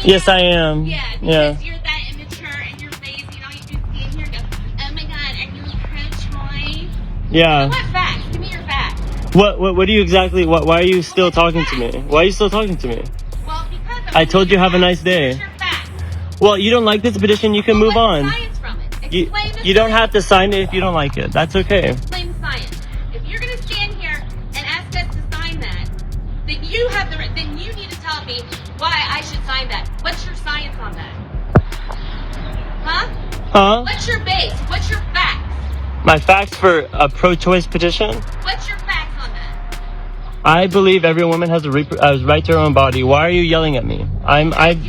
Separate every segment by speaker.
Speaker 1: Yes, I am.
Speaker 2: Yeah, because you're that immature and you're lazy and all you do is stand here and go, oh my god, are you pro-choice?
Speaker 1: Yeah.
Speaker 2: So what facts? Give me your facts.
Speaker 1: What do you exactly, why are you still talking to me? Why are you still talking to me?
Speaker 2: Well, because
Speaker 1: I told you have a nice day.
Speaker 2: Where's your facts?
Speaker 1: Well, you don't like this petition, you can move on.
Speaker 2: Science from it. Explain the
Speaker 1: You don't
Speaker 2: science.
Speaker 1: have to sign it if you don't like it. That's okay.
Speaker 2: Explain the science. If you're going to stand here and ask us to sign that, then you have the right, then you need to tell me why I should sign that. What's your science on that? Huh? What's your base? What's your facts?
Speaker 1: My facts for a pro-choice petition?
Speaker 2: What's your facts on that?
Speaker 1: I believe every woman has a right to her own body. Why are you yelling at me?
Speaker 2: You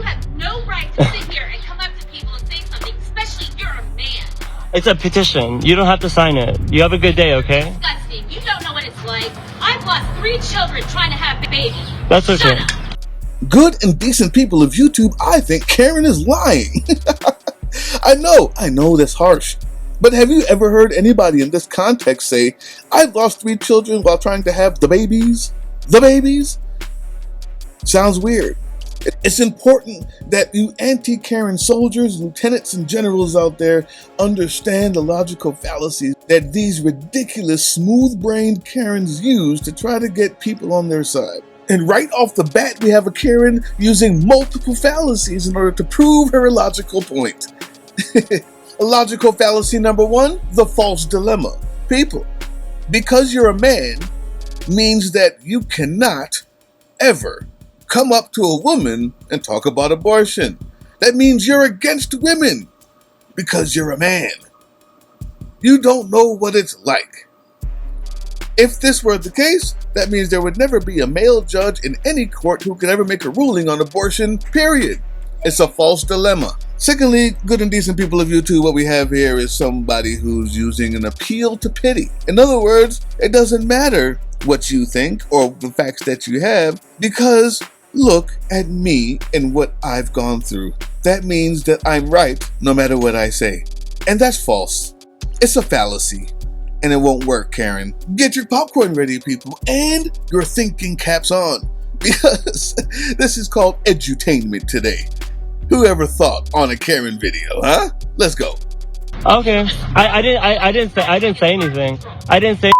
Speaker 2: have no right to sit here and come up to people and say something, especially you're a man.
Speaker 1: It's a petition. You don't have to sign it. You have a good day, okay?
Speaker 2: Disgusting. You don't know what it's like. I've lost 3 children trying to have babies.
Speaker 1: That's okay.
Speaker 2: Shut up.
Speaker 3: Good and decent people of YouTube, I think Karen is lying. I know that's harsh. But have you ever heard anybody in this context say, I've lost 3 children while trying to have the babies? The babies? Sounds weird. It's important that you anti-Karen soldiers, lieutenants, and generals out there understand the logical fallacies that these ridiculous, smooth-brained Karens use to try to get people on their side. And right off the bat, we have a Karen using multiple fallacies in order to prove her illogical point. Illogical fallacy number 1, the false dilemma. People, because you're a man means that you cannot ever come up to a woman and talk about abortion. That means you're against women because you're a man. You don't know what it's like. If this were the case, that means there would never be a male judge in any court who could ever make a ruling on abortion, period. It's a false dilemma. Secondly, good and decent people of YouTube, what we have here is somebody who's using an appeal to pity. In other words, it doesn't matter what you think or the facts that you have, because look at me and what I've gone through. That means that I'm right no matter what I say. And that's false. It's a fallacy. And it won't work, Karen. Get your popcorn ready, people, and your thinking caps on, because this is called edutainment today. Whoever thought on a Karen video, huh? Let's go.
Speaker 1: Okay. I didn't say anything. I didn't say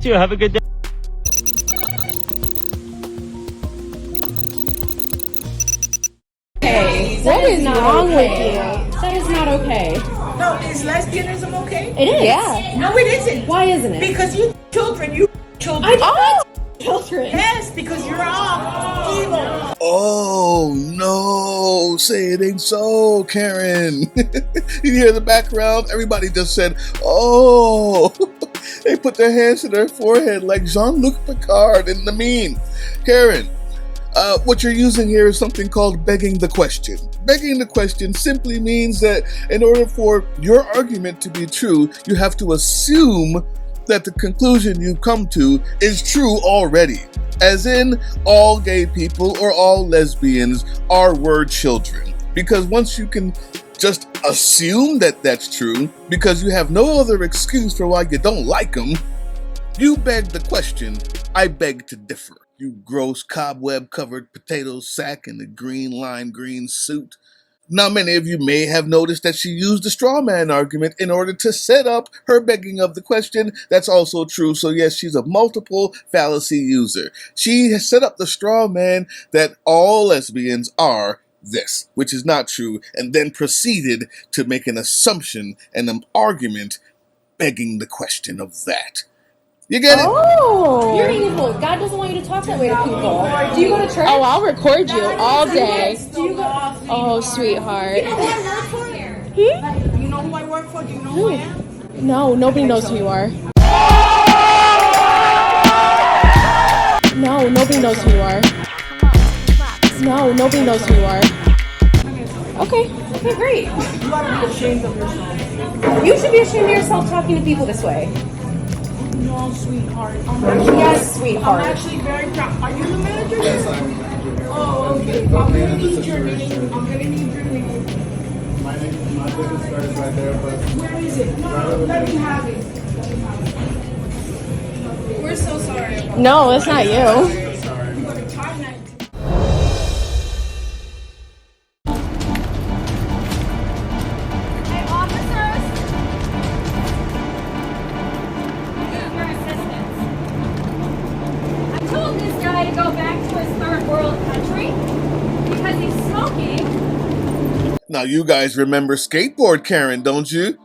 Speaker 1: too. Have a good day.
Speaker 4: Hey, what is wrong with you? That is not okay.
Speaker 5: No, is lesbianism okay?
Speaker 4: It is. Yeah.
Speaker 5: No, it isn't.
Speaker 4: Why isn't it?
Speaker 5: Because you children.
Speaker 4: I do not children.
Speaker 5: Yes, because you're all evil.
Speaker 3: Oh no, say it ain't so, Karen. You hear the background? Everybody just said, oh. They put their hands to their forehead like Jean-Luc Picard in the meme. Karen, what you're using here is something called begging the question. Begging the question simply means that in order for your argument to be true, you have to assume that the conclusion you come to is true already. As in, all gay people or all lesbians are children. Because once you can just assume that that's true, because you have no other excuse for why you don't like them, you beg the question, I beg to differ. You gross cobweb-covered potato sack in a lime green suit. Now, many of you may have noticed that she used the straw man argument in order to set up her begging of the question. That's also true. So yes, she's a multiple fallacy user. She has set up the straw man that all lesbians are this, which is not true, and then proceeded to make an assumption and an argument begging the question of that. You get it?
Speaker 4: Oh, you're evil. God doesn't want you to talk that way to people. Do you go to church?
Speaker 6: Oh, I'll record you all day.
Speaker 4: Do you go?
Speaker 6: Oh, sweetheart.
Speaker 5: You know who I work for? You know who I work for? Do you know who I am?
Speaker 6: No, nobody knows who you are. No, nobody knows who you are. No, nobody knows who you are.
Speaker 4: Okay, great.
Speaker 5: You ought to be ashamed of yourself.
Speaker 4: You should be ashamed of yourself talking to people this way.
Speaker 5: No, sweetheart.
Speaker 4: Yes, sweetheart.
Speaker 5: I'm actually very proud. Are you the manager? Yes, I'm the manager. Oh, okay. I'm gonna need your name.
Speaker 7: My business card is right there, but
Speaker 5: Where is it? No, let me have it.
Speaker 4: We're so sorry.
Speaker 6: No, it's not you.
Speaker 7: sorry.
Speaker 5: You got a tie night.
Speaker 3: Now you guys remember skateboard Karen, don't you?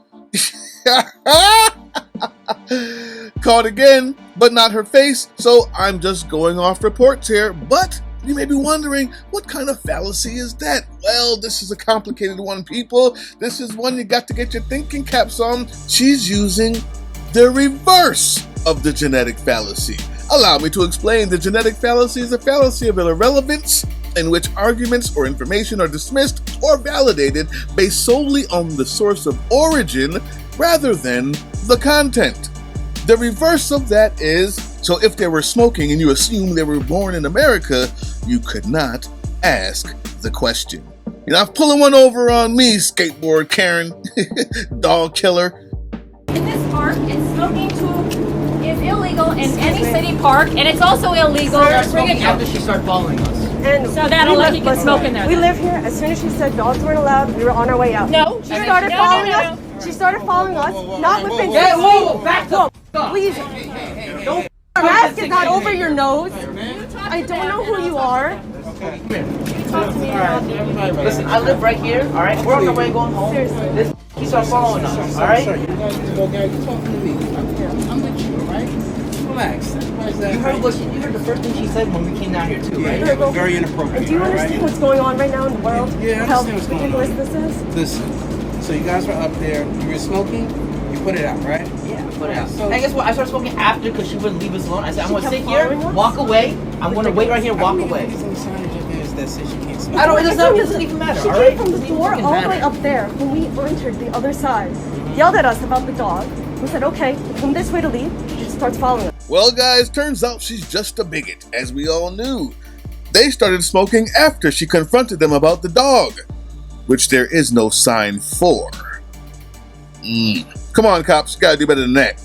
Speaker 3: Caught again, but not her face, so I'm just going off reports here. But you may be wondering, what kind of fallacy is that? Well, this is a complicated one, people. This is one you got to get your thinking caps on. She's using the reverse of the genetic fallacy. Allow me to explain. The genetic fallacy is a fallacy of irrelevance in which arguments or information are dismissed or validated based solely on the source of origin rather than the content. The reverse of that is, so if they were smoking and you assume they were born in America, you could not ask the question. You're not pulling one over on me, skateboard Karen, dog killer.
Speaker 8: In this park, and smoking is illegal in any city park, and it's also illegal to bring it
Speaker 9: after she started following us.
Speaker 8: And so that'll let you can smoke in there.
Speaker 10: We live here. As soon as she said dogs weren't allowed, we were on our way out.
Speaker 8: No,
Speaker 10: she started following us. She started following us. Not within 6 feet.
Speaker 9: Back up.
Speaker 10: Please. Don't. Your mask is not over your nose. I don't know who you are.
Speaker 8: Talk to me about
Speaker 9: Listen, I live right here, all right? We're on our way going home.
Speaker 10: Seriously.
Speaker 9: He started following us, all right?
Speaker 7: Sir, you guys can go, guys. You talking to me. I'm with you, all right? Relax. Why is that?
Speaker 9: You heard the first thing she said when we came down here too, right?
Speaker 7: Yeah, it was very inappropriate.
Speaker 10: Do you understand what's going on right now in the world?
Speaker 7: Yeah, I
Speaker 10: How
Speaker 7: understand what's going on.
Speaker 10: ridiculous this is?
Speaker 7: Listen, so you guys were up there, you were smoking, you put it out, right?
Speaker 9: Yeah, put it out.
Speaker 7: So-
Speaker 9: And guess what? I started smoking after because she wouldn't leave us alone. I said, I'm
Speaker 10: She
Speaker 9: going to
Speaker 10: kept
Speaker 9: sit here,
Speaker 10: following us?
Speaker 9: walk away. I'm going to wait right here, walk away.
Speaker 7: That says you can't smoke.
Speaker 9: I don't, it doesn't even matter,
Speaker 10: She
Speaker 9: all
Speaker 10: came
Speaker 9: right?
Speaker 10: from the door all the way up there when we entered the other side. Yelled at us about the dog. We said, okay, come this way to leave. She starts following us.
Speaker 3: Well, guys, turns out she's just a bigot, as we all knew. They started smoking after she confronted them about the dog, which there is no sign for. Come on, cops, you gotta do better than that.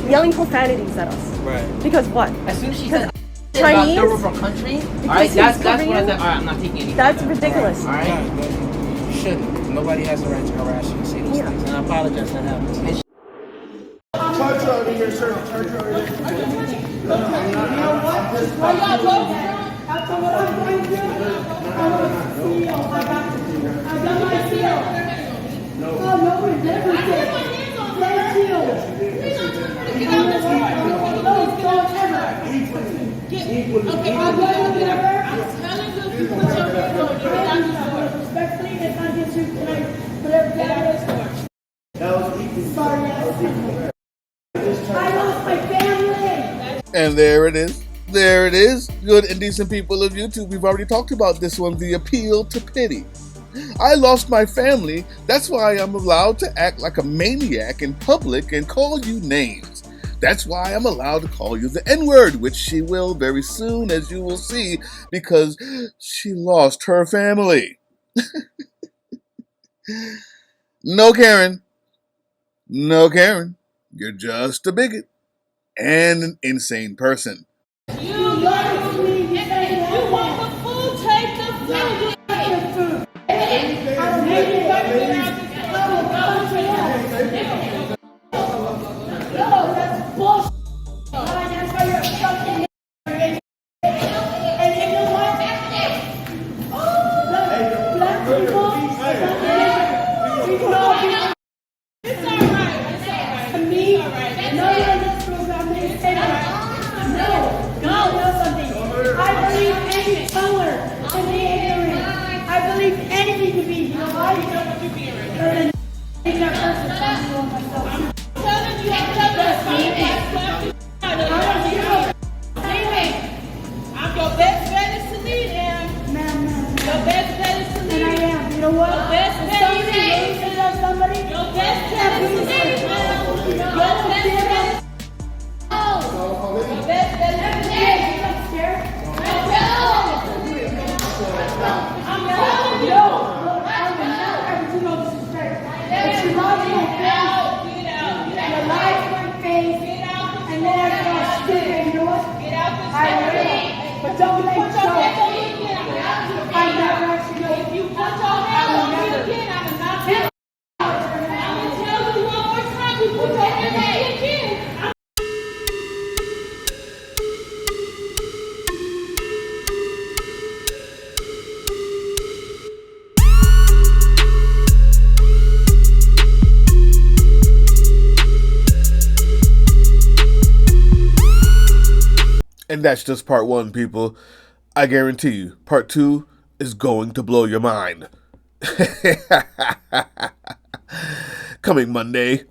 Speaker 10: Yelling profanities at us.
Speaker 7: Right.
Speaker 10: Because what?
Speaker 9: As soon as she said
Speaker 10: Chinese?
Speaker 9: about from country, all right,
Speaker 10: he's
Speaker 9: that's when I
Speaker 10: Korean?
Speaker 9: said, all right, I'm not taking anything.
Speaker 10: That's ridiculous.
Speaker 9: All right?
Speaker 7: Right, but you shouldn't. Nobody has the right to harass you and say those
Speaker 10: Yeah.
Speaker 7: things.
Speaker 9: And I apologize, that happens. And
Speaker 7: Charge over here, sir. Charge over here.
Speaker 5: After what I'm going through, I want to feel like I've done my feel. Oh, no, we're different. Thank you. No, don't ever. Okay, I'm going to get her. I'm telling you, put your hands on it. Respectfully, it's not just you tonight, but everybody else. Sorry, I lost my family.
Speaker 3: And there it is. There it is. Good and decent people of YouTube, we've already talked about this one, the appeal to pity. I lost my family, that's why I'm allowed to act like a maniac in public and call you names. That's why I'm allowed to call you the N-word, which she will very soon, as you will see, because she lost her family. No, Karen. No, Karen. You're just a bigot and an insane person.
Speaker 5: You love me. You want the food, take the food. Take the food. I'll make it better. No, that's bullshit. That's why you're fucking. And you know what? Black people, we can all be. It's alright. To me, no one in this program is no, something. I believe any color can be ignorant. I believe anything can be. You know why? Because in that person, I'm myself. I'm telling you, I'm your best bet is to lead him. Ma'am. Your best bet is to lead. And I am. You know what? Your best bet is to lead. Somebody. Your best bet is to lead. Your best bet is to lead. But don't make sure. I never actually know. If you put your hand on me again,
Speaker 3: And that's just part 1, people. I guarantee you, part 2 is going to blow your mind. Coming Monday.